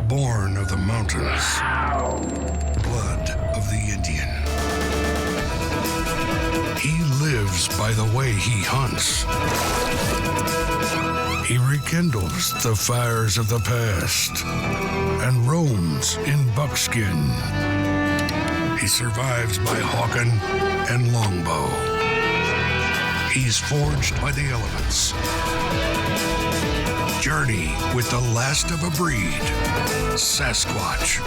born of the mountains, blood of the Indian. He lives by the way he hunts. He rekindles the fires of the past and roams in buckskin. He survives by hawking and longbow. He's forged by the elements. Journey with the last of a breed, Sasquatch,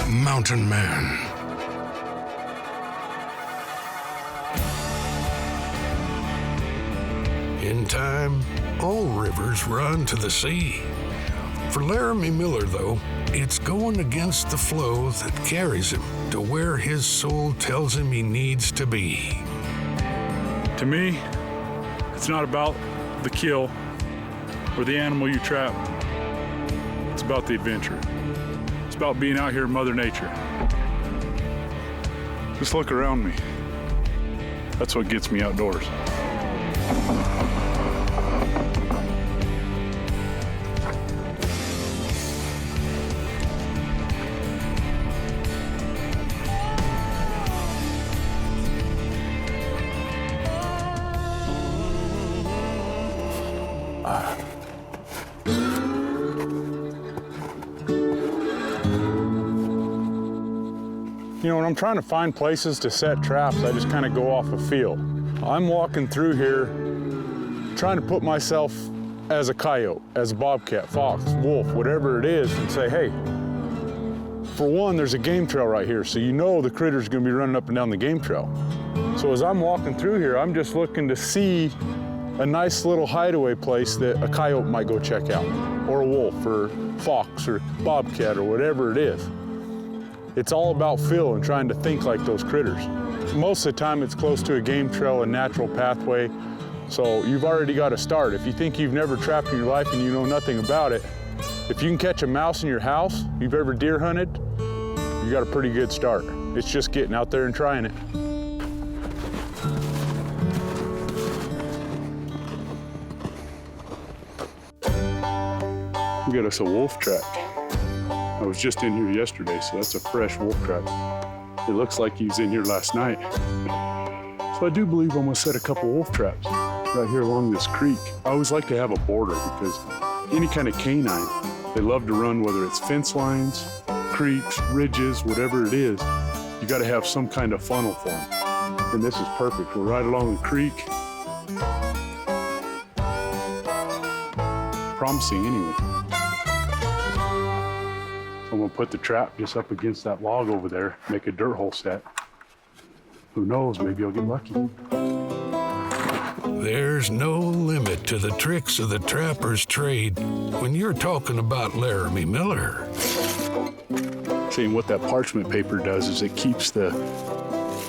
Mountain Man. In time, all rivers run to the sea. For Laramy Miller, though, it's going against the flow that carries him to where his soul tells him he needs to be. To me, it's not about the kill or the animal you trap. It's about the adventure. It's about being out here in Mother Nature. Just look around me. That's what gets me outdoors. You know, when I'm trying to find places to set traps, I just kind of go off a feel. I'm walking through here trying to put myself as a coyote, as a bobcat, fox, wolf, whatever it is, and say, hey, for one, there's a game trail right here, so you know the critter's gonna be running up and down the game trail. So as I'm walking through here, I'm just looking to see a nice little hideaway place that a coyote might go check out, or a wolf, or fox, or bobcat, or whatever it is. It's all about feel and trying to think like those critters. Most of the time it's close to a game trail, a natural pathway, so you've already got to start. If you think you've never trapped in your life and you know nothing about it, if you can catch a mouse in your house, you've ever deer hunted, you got a pretty good start. It's just getting out there and trying it. We got us a wolf track. I was just in here yesterday, so that's a fresh wolf trap. It looks like he was in here last night. So I do believe I'm gonna set a couple wolf traps right here along this creek. I always like to have a border because any kind of canine, they love to run, whether it's fence lines, creeks, ridges, whatever it is, you gotta have some kind of funnel for them. And this is perfect. We're right along the creek. Promising anyway. I'm gonna put the trap just up against that log over there, make a dirt hole set. Who knows, maybe I'll get lucky. There's no limit to the tricks of the trapper's trade when you're talking about Laramy Miller. Seeing what that parchment paper does is it keeps the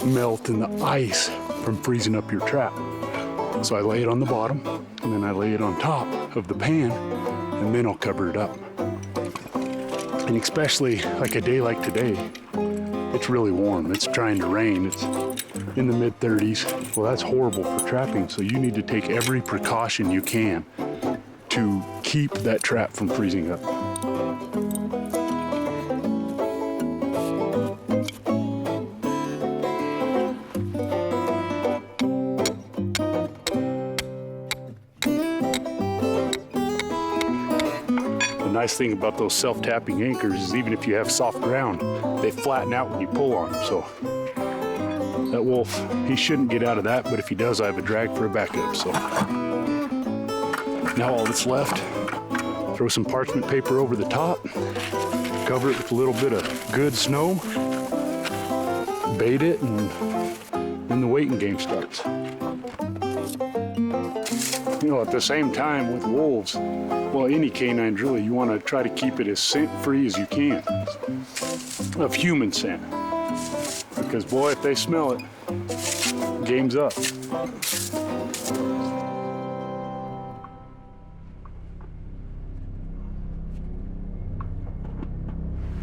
melt and the ice from freezing up your trap. So I lay it on the bottom, and then I lay it on top of the pan, and then I'll cover it up. And especially like a day like today, it's really warm. It's trying to rain. It's in the mid-30s. Well, that's horrible for trapping. So you need to take every precaution you can to keep that trap from freezing up. The nice thing about those self-tapping anchors is even if you have soft ground, they flatten out when you pull on them. So that wolf, he shouldn't get out of that, but if he does, I have a drag for a backup. So now all that's left, throw some parchment paper over the top, cover it with a little bit of good snow, bait it, and then the waiting game starts. You know, at the same time with wolves, well, any canine really, you want to try to keep it as scent-free as you can of human scent. Because boy, if they smell it, game's up.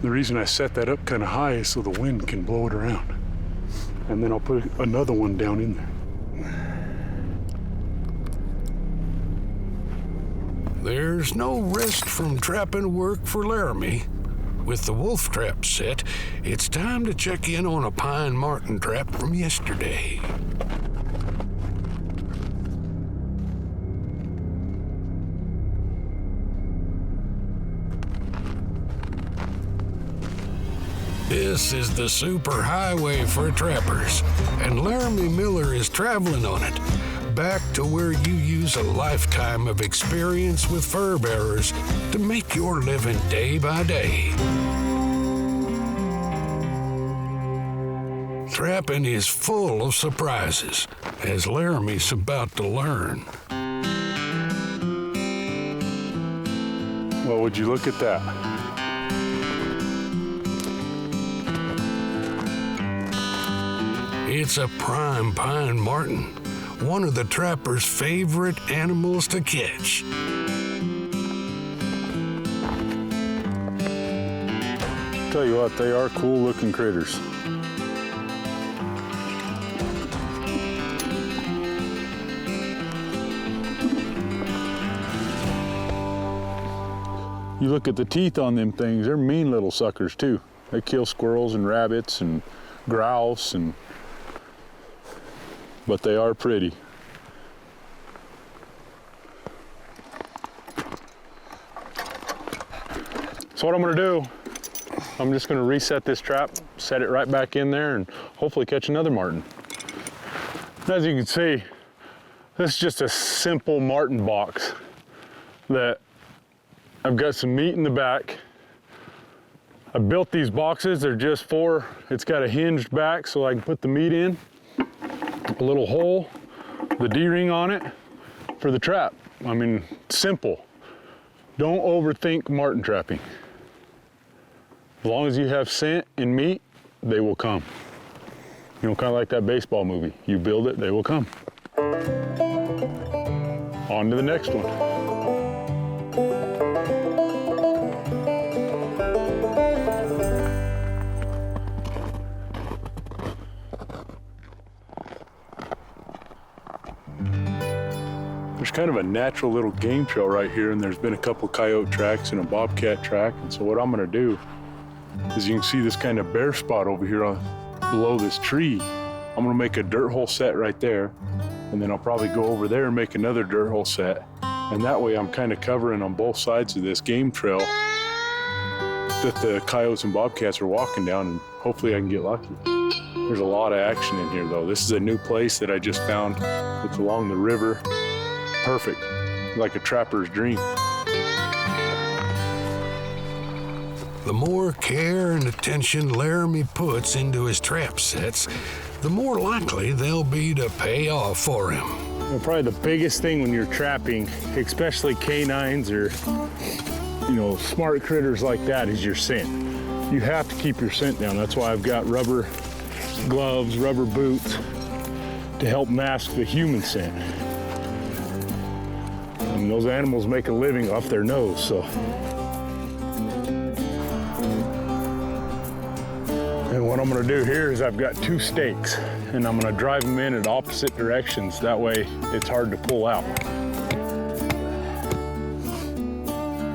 The reason I set that up kind of high is so the wind can blow it around. And then I'll put another one down in there. There's no rest from trapping work for Laramy. With the wolf trap set, it's time to check in on a pine marten trap from yesterday. This is the super highway for trappers, and Laramy Miller is traveling on it, back to where you use a lifetime of experience with fur bearers to make your living day by day. Trapping is full of surprises, as Laramy's about to learn. Well, would you look at that? It's a prime pine marten, one of the trapper's favorite animals to catch. Tell you what, they are cool looking critters. You look at the teeth on them things, they're mean little suckers too. They kill squirrels and rabbits and grouse, but they are pretty. So what I'm gonna do, I'm just gonna reset this trap, set it right back in there, and hopefully catch another marten. As you can see, this is just a simple marten box that I've got some meat in the back. I built these boxes, they're just for, it's got a hinged back so I can put the meat in, a little hole, the D-ring on it for the trap. I mean, simple. Don't overthink marten trapping. As long as you have scent and meat, they will come. You know, kind of like that baseball movie. You build it, they will come. On to the next one. There's kind of a natural little game trail right here, and there's been a couple coyote tracks and a bobcat track. And so what I'm gonna do is, you can see this kind of bare spot over here below this tree. I'm gonna make a dirt hole set right there, and then I'll probably go over there and make another dirt hole set. And that way I'm kind of covering on both sides of this game trail that the coyotes and bobcats are walking down, and hopefully I can get lucky. There's a lot of action in here though. This is a new place that I just found. It's along the river. Perfect, like a trapper's dream. The more care and attention Laramy puts into his trap sets, the more likely they'll be to pay off for him. Well, probably the biggest thing when you're trapping, especially canines or, you know, smart critters like that, is your scent. You have to keep your scent down. That's why I've got rubber gloves, rubber boots to help mask the human scent. And those animals make a living off their nose, so. And what I'm gonna do here is I've got 2 stakes, and I'm gonna drive them in at opposite directions. That way it's hard to pull out.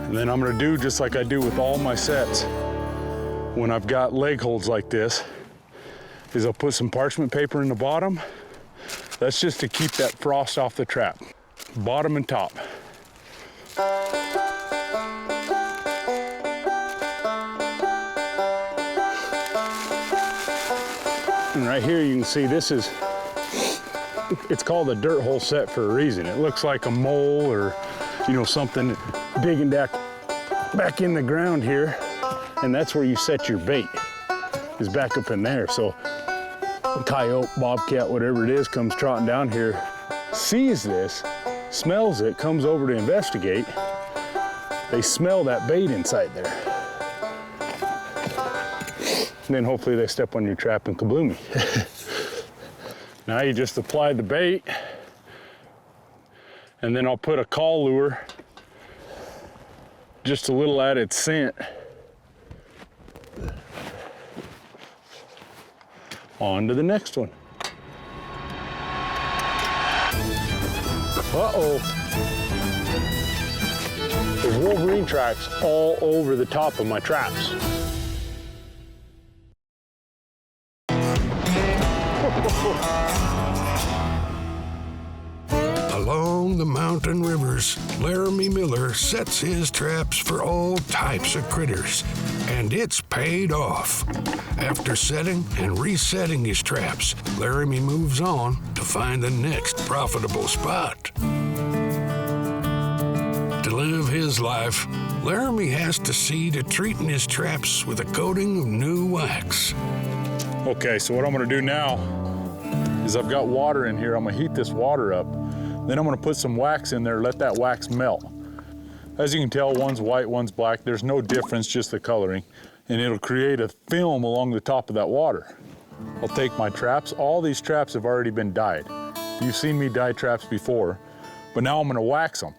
And then I'm gonna do just like I do with all my sets. When I've got leg holds like this, is I'll put some parchment paper in the bottom. That's just to keep that frost off the trap. Bottom and top. And right here you can see this is, it's called a dirt hole set for a reason. It looks like a mole or, you know, something digging back in the ground here. And that's where you set your bait, is back up in there. So a coyote, bobcat, whatever it is, comes trotting down here, sees this, smells it, comes over to investigate. They smell that bait inside there. And then hopefully they step on your trap and kabloomy. Now you just apply the bait, and then I'll put a call lure, just a little added scent, on to the next one. Uh-oh. There's wolverine tracks all over the top of my traps. Along the mountain rivers, Laramy Miller sets his traps for all types of critters, and it's paid off. After setting and resetting his traps, Laramy moves on to find the next profitable spot. To live his life, Laramy has to see to treating his traps with a coating of new wax. Okay, so what I'm gonna do now is I've got water in here. I'm gonna heat this water up. Then I'm gonna put some wax in there, let that wax melt. As you can tell, one's white, one's black. There's no difference, just the coloring. And it'll create a film along the top of that water. I'll take my traps. All these traps have already been dyed. You've seen me dye traps before, but now I'm gonna wax them.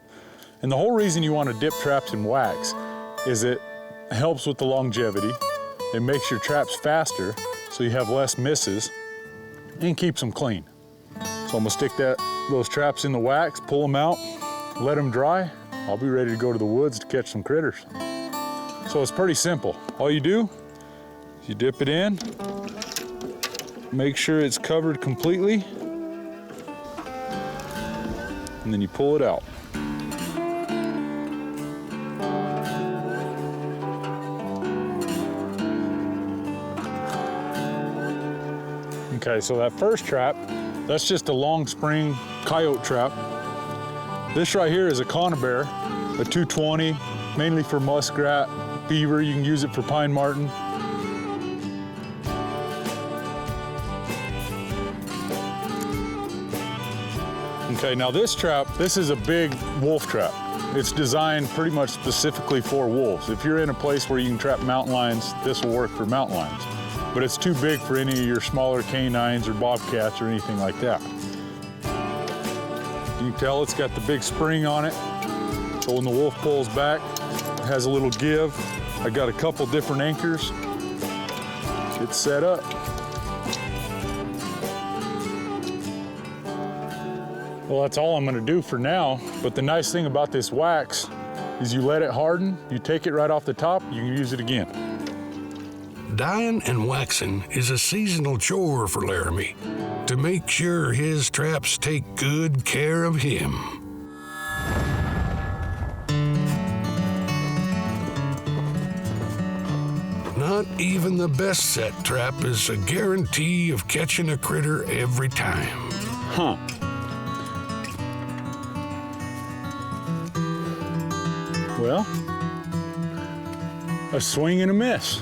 And the whole reason you wanna dip traps in wax is it helps with the longevity. It makes your traps faster, so you have less misses, and keeps them clean. So I'm gonna stick those traps in the wax, pull them out, let them dry. I'll be ready to go to the woods to catch some critters. So it's pretty simple. All you do is you dip it in, make sure it's covered completely, and then you pull it out. Okay, so that first trap, that's just a long spring coyote trap. This right here is a conibear, a 220, mainly for muskrat, beaver. You can use it for pine marten. Okay, now this trap, this is a big wolf trap. It's designed pretty much specifically for wolves. If you're in a place where you can trap mountain lions, this will work for mountain lions. But it's too big for any of your smaller canines or bobcats or anything like that. You can tell it's got the big spring on it. So when the wolf pulls back, it has a little give. I got a couple different anchors. It's set up. Well, that's all I'm gonna do for now. But the nice thing about this wax is you let it harden, you take it right off the top, you can use it again. Dyeing and waxing is a seasonal chore for Laramy to make sure his traps take good care of him. Not even the best set trap is a guarantee of catching a critter every time. Huh. Well, a swing and a miss.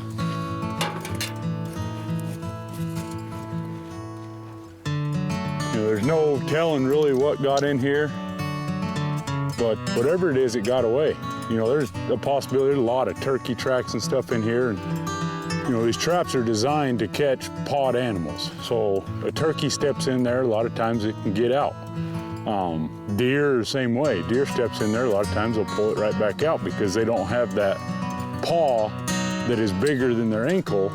There's no telling really what got in here, but whatever it is, it got away. You know, there's a possibility, there's a lot of turkey tracks and stuff in here, and you know, these traps are designed to catch pod animals. So a turkey steps in there, a lot of times it can get out. Deer, the same way. Deer steps in there, a lot of times they'll pull it right back out because they don't have that paw that is bigger than their ankle.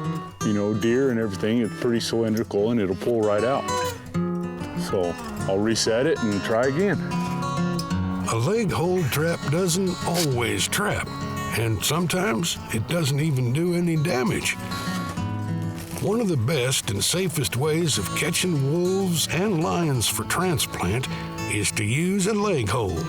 You know, deer and everything, it's pretty cylindrical and it'll pull right out. So I'll reset it and try again. A leg hold trap doesn't always trap, and sometimes it doesn't even do any damage. One of the best and safest ways of catching wolves and lions for transplant is to use a leg hold.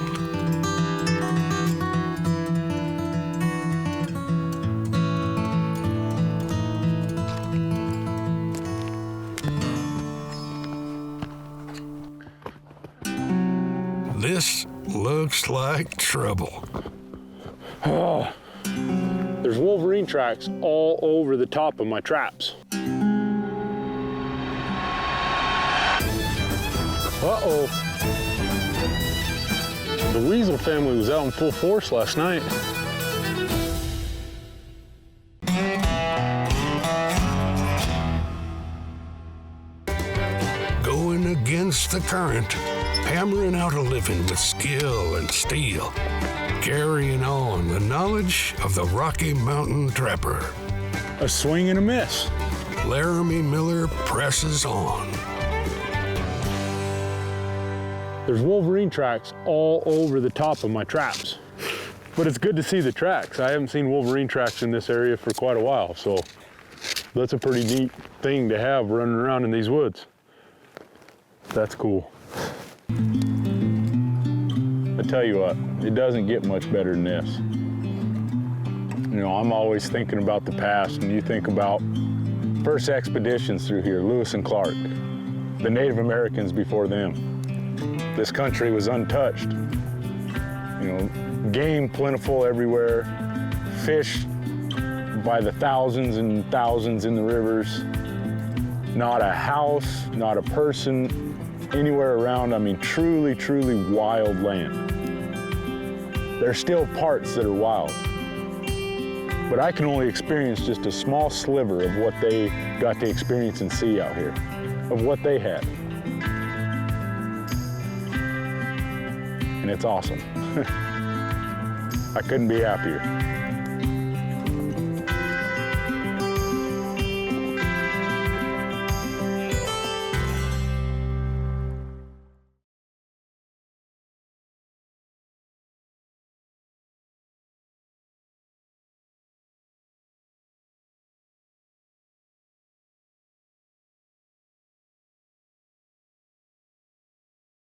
This looks like trouble. Oh, there's wolverine tracks all over the top of my traps. Uh-oh. The weasel family was out in full force last night. Going against the current, hammering out a living with skill and steel, carrying on the knowledge of the Rocky Mountain trapper. A swing and a miss. Laramy Miller presses on. There's wolverine tracks all over the top of my traps. But it's good to see the tracks. I haven't seen wolverine tracks in this area for quite a while, so that's a pretty neat thing to have running around in these woods. That's cool. I tell you what, it doesn't get much better than this. You know, I'm always thinking about the past, and you think about first expeditions through here, Lewis and Clark, the Native Americans before them. This country was untouched. You know, game plentiful everywhere, fish by the thousands and thousands in the rivers. Not a house, not a person anywhere around. I mean, truly, truly wild land. There's still parts that are wild, but I can only experience just a small sliver of what they got to experience and see out here, of what they had. And it's awesome. I couldn't be happier.